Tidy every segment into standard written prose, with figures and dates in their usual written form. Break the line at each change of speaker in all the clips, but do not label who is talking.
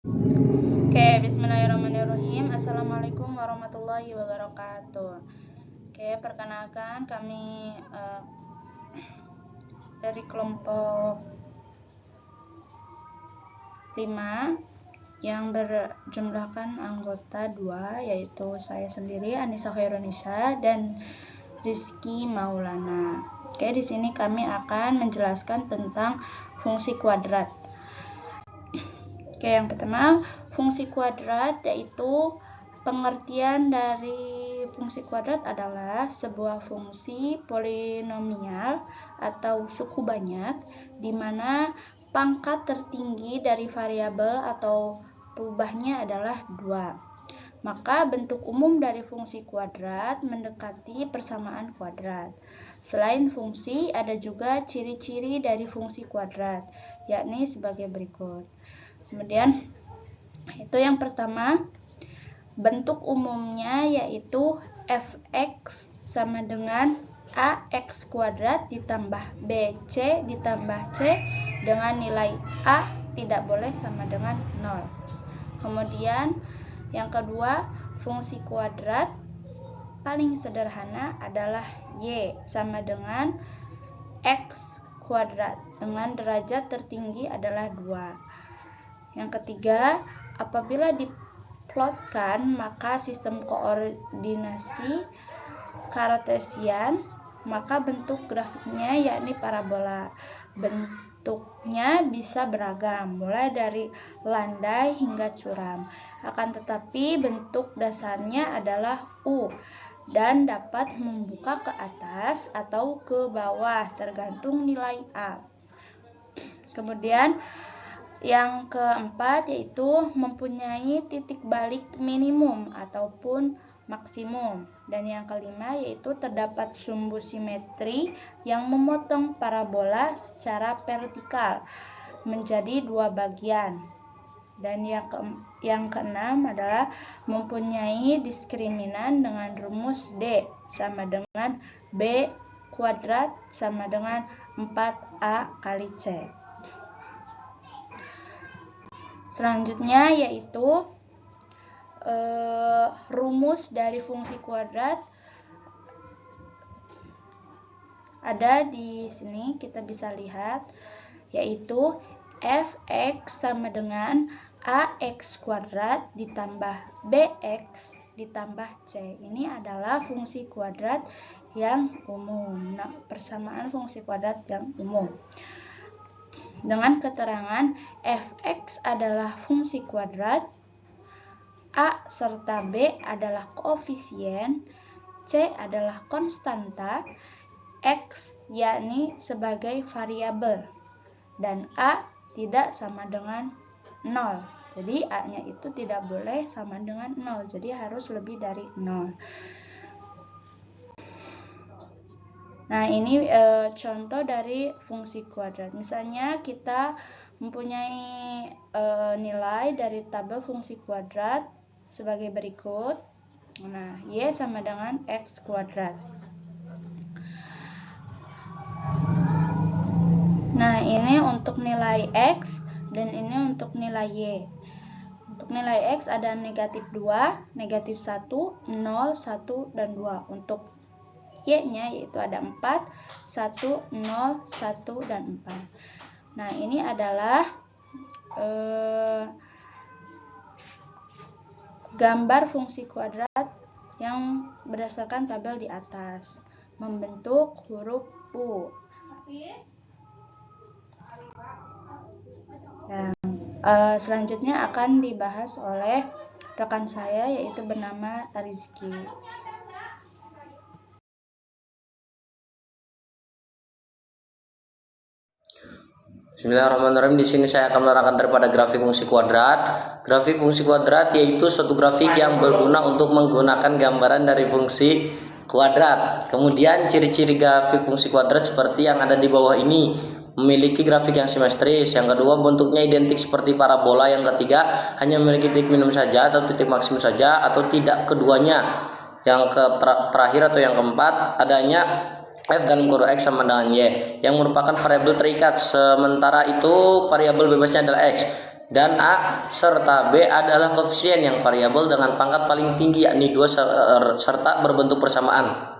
Oke, bismillahirrahmanirrahim. Assalamualaikum warahmatullahi wabarakatuh. Oke, perkenalkan kami dari kelompok 5 yang berjumlahkan anggota 2, yaitu saya sendiri Anissa Khairunisa dan Rizky Maulana. Oke, di sini kami akan menjelaskan tentang fungsi kuadrat. Oke, yang pertama, fungsi kuadrat yaitu pengertian dari fungsi kuadrat adalah sebuah fungsi polinomial atau suku banyak di mana pangkat tertinggi dari variabel atau perubahannya adalah 2. Maka bentuk umum dari fungsi kuadrat mendekati persamaan kuadrat. Selain fungsi, ada juga ciri-ciri dari fungsi kuadrat, yakni sebagai berikut. Kemudian, itu yang pertama, bentuk umumnya yaitu fx sama dengan ax kuadrat ditambah bc ditambah c dengan nilai a tidak boleh sama dengan 0. Kemudian yang kedua, fungsi kuadrat paling sederhana adalah y sama dengan x kuadrat dengan derajat tertinggi adalah 2. Yang ketiga, apabila diplotkan maka sistem koordinasi Kartesian, maka bentuk grafiknya yakni parabola. Bentuknya bisa beragam, mulai dari landai hingga curam. Akan tetapi bentuk dasarnya adalah U dan dapat membuka ke atas atau ke bawah tergantung nilai A. Kemudian yang keempat yaitu mempunyai titik balik minimum ataupun maksimum. Dan yang kelima yaitu terdapat sumbu simetri yang memotong parabola secara vertikal menjadi 2 bagian. Dan yang keenam adalah mempunyai diskriminan dengan rumus D sama dengan B kuadrat sama dengan 4A kali C. Selanjutnya yaitu rumus dari fungsi kuadrat ada di sini, kita bisa lihat, yaitu fx sama dengan ax kuadrat ditambah bx ditambah c. Ini adalah fungsi kuadrat yang umum. Nah, persamaan fungsi kuadrat yang umum dengan keterangan fx adalah fungsi kuadrat, a serta b adalah koefisien, c adalah konstanta, x yakni sebagai variabel, dan a tidak sama dengan 0. Jadi a-nya itu tidak boleh sama dengan 0, jadi harus lebih dari 0. Nah, ini contoh dari fungsi kuadrat. Misalnya kita mempunyai nilai dari tabel fungsi kuadrat sebagai berikut. Nah, y sama dengan x kuadrat. Nah, ini untuk nilai x dan ini untuk nilai y. Untuk nilai x ada negatif 2, negatif 1, 0, 1, dan 2. Untuk y-nya yaitu ada 4, 1, 0, 1, dan 4. Nah, ini adalah gambar fungsi kuadrat yang berdasarkan tabel di atas membentuk huruf U. Selanjutnya akan dibahas oleh rekan saya yaitu bernama Rizky.
Bismillahirrahmanirrahim. Di sini saya akan menerangkan daripada grafik fungsi kuadrat. Grafik fungsi kuadrat yaitu suatu grafik yang berguna untuk menggunakan gambaran dari fungsi kuadrat. Kemudian ciri-ciri grafik fungsi kuadrat seperti yang ada di bawah ini. Memiliki grafik yang simetris. Yang kedua, bentuknya identik seperti parabola. Yang ketiga, hanya memiliki titik minimum saja atau titik maksimum saja atau tidak keduanya. Yang terakhir atau yang keempat, adanya f dalam kurung x sama dengan y yang merupakan variabel terikat, sementara itu variabel bebasnya adalah x. dan A serta B adalah koefisien yang variabel dengan pangkat paling tinggi yakni 2 serta berbentuk persamaan.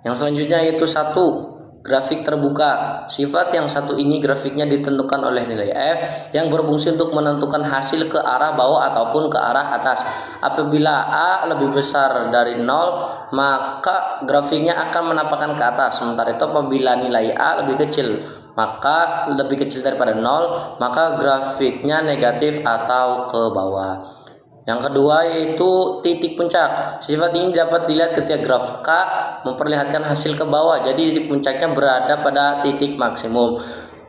Yang selanjutnya yaitu 1. Grafik terbuka. Sifat yang satu ini grafiknya ditentukan oleh nilai f yang berfungsi untuk menentukan hasil ke arah bawah ataupun ke arah atas. Apabila A lebih besar dari 0, maka grafiknya akan menampakkan ke atas. Sementara itu apabila nilai A lebih kecil daripada 0, maka grafiknya negatif atau ke bawah. Yang kedua yaitu titik puncak. Sifat ini dapat dilihat ketika graf K memperlihatkan hasil ke bawah, jadi titik puncaknya berada pada titik maksimum.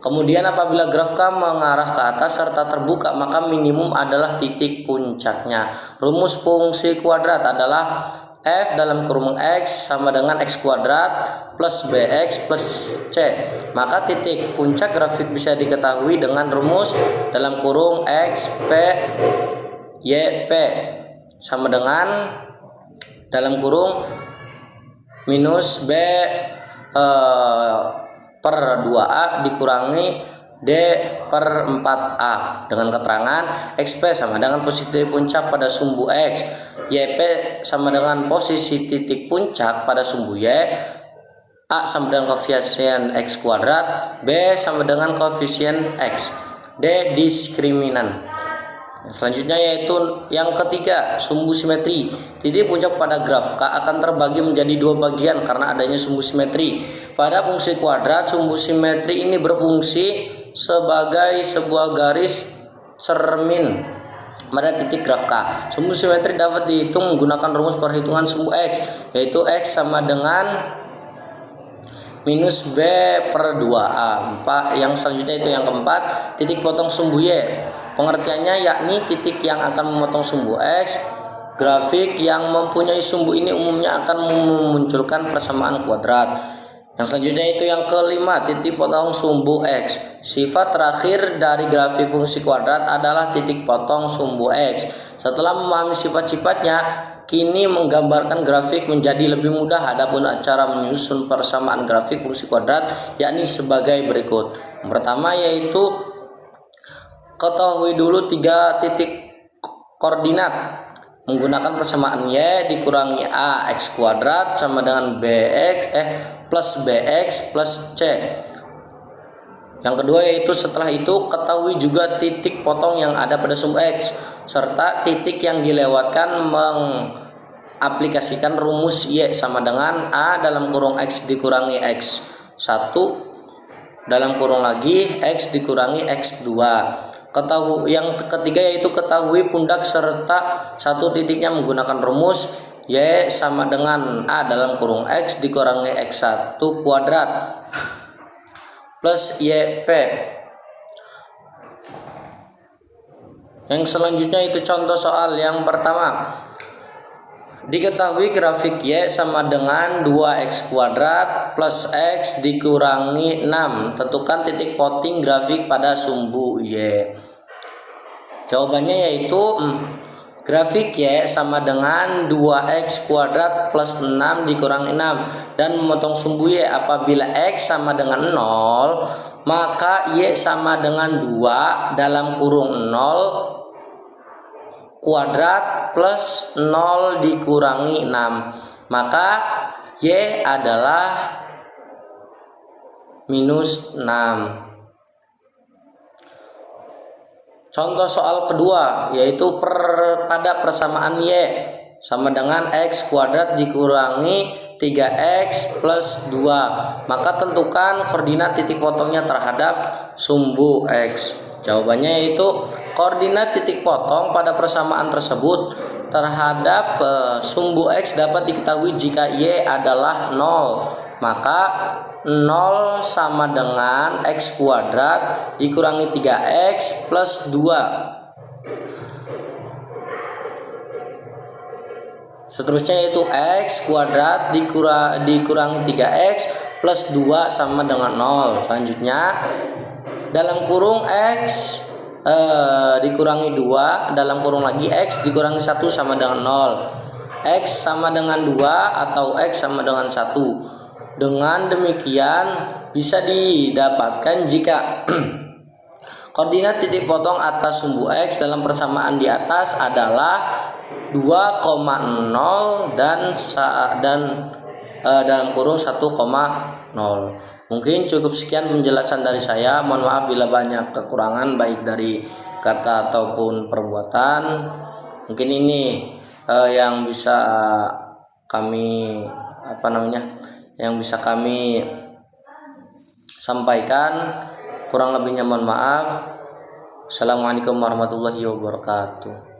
Kemudian apabila graf K mengarah ke atas serta terbuka, maka minimum adalah titik puncaknya. Rumus fungsi kuadrat adalah f dalam kurung x sama dengan x kuadrat plus bx plus c. Maka titik puncak grafik bisa diketahui dengan rumus dalam kurung x p YP sama dengan dalam kurung minus B per 2A dikurangi D per 4A dengan keterangan XP sama dengan posisi puncak pada sumbu X, YP sama dengan posisi titik puncak pada sumbu Y, A sama dengan koefisien X kuadrat, B sama dengan koefisien X, D diskriminan. Selanjutnya yaitu yang ketiga, sumbu simetri. Titik puncak pada graf K akan terbagi menjadi 2 bagian karena adanya sumbu simetri. Pada fungsi kuadrat, sumbu simetri ini berfungsi sebagai sebuah garis cermin pada titik graf K. Sumbu simetri dapat dihitung menggunakan rumus perhitungan sumbu X, yaitu X sama dengan minus B per 2A. Yang selanjutnya itu yang keempat, titik potong sumbu Y. Pengertiannya yakni titik yang akan memotong sumbu X. Grafik yang mempunyai sumbu ini umumnya akan memunculkan persamaan kuadrat. Yang selanjutnya itu yang kelima, titik potong sumbu X. Sifat terakhir dari grafik fungsi kuadrat adalah titik potong sumbu X. Setelah memahami sifat-sifatnya, kini menggambarkan grafik menjadi lebih mudah. Adapun cara menyusun persamaan grafik fungsi kuadrat yakni sebagai berikut. Yang pertama yaitu ketahui dulu 3 titik koordinat menggunakan persamaan Y dikurangi A X kuadrat sama dengan plus BX plus C. Yang kedua yaitu setelah itu ketahui juga titik potong yang ada pada sumbu X serta titik yang dilewatkan mengaplikasikan rumus Y sama dengan A dalam kurung X dikurangi X1 dalam kurung lagi X dikurangi X2. Yang ketiga yaitu ketahui pundak serta satu titiknya menggunakan rumus Y sama dengan A dalam kurung X dikurangi X1 kuadrat plus YP. Yang selanjutnya itu contoh soal yang pertama. Diketahui grafik Y sama dengan 2X kuadrat plus X dikurangi 6. Tentukan titik poting grafik pada sumbu Y. Jawabannya yaitu grafik Y sama dengan 2X kuadrat plus 6 dikurangi 6 dan memotong sumbu Y. Apabila X sama dengan 0, maka Y sama dengan 2 dalam kurung 0 kuadrat plus 0 dikurangi 6, maka Y adalah minus 6. Contoh soal kedua yaitu pada persamaan Y sama dengan X kuadrat dikurangi 3X plus 2, maka tentukan koordinat titik potongnya terhadap sumbu X. Jawabannya yaitu koordinat titik potong pada persamaan tersebut terhadap sumbu X dapat diketahui jika Y adalah 0, maka 0 sama dengan X kuadrat dikurangi 3X plus 2. Seterusnya yaitu X kuadrat dikurangi 3X plus 2 sama dengan 0. Selanjutnya dalam kurung X dikurangi 2 dalam kurung lagi X dikurangi 1 sama dengan 0. X sama dengan 2 atau X sama dengan 1. Dengan demikian bisa didapatkan jika Koordinat titik potong atas sumbu X dalam persamaan di atas adalah 2,0 dan dalam kurung 1,0. Mungkin cukup sekian penjelasan dari saya. Mohon maaf bila banyak kekurangan baik dari kata ataupun perbuatan. Mungkin ini yang bisa kami sampaikan. Kurang lebihnya mohon maaf. Assalamualaikum warahmatullahi wabarakatuh.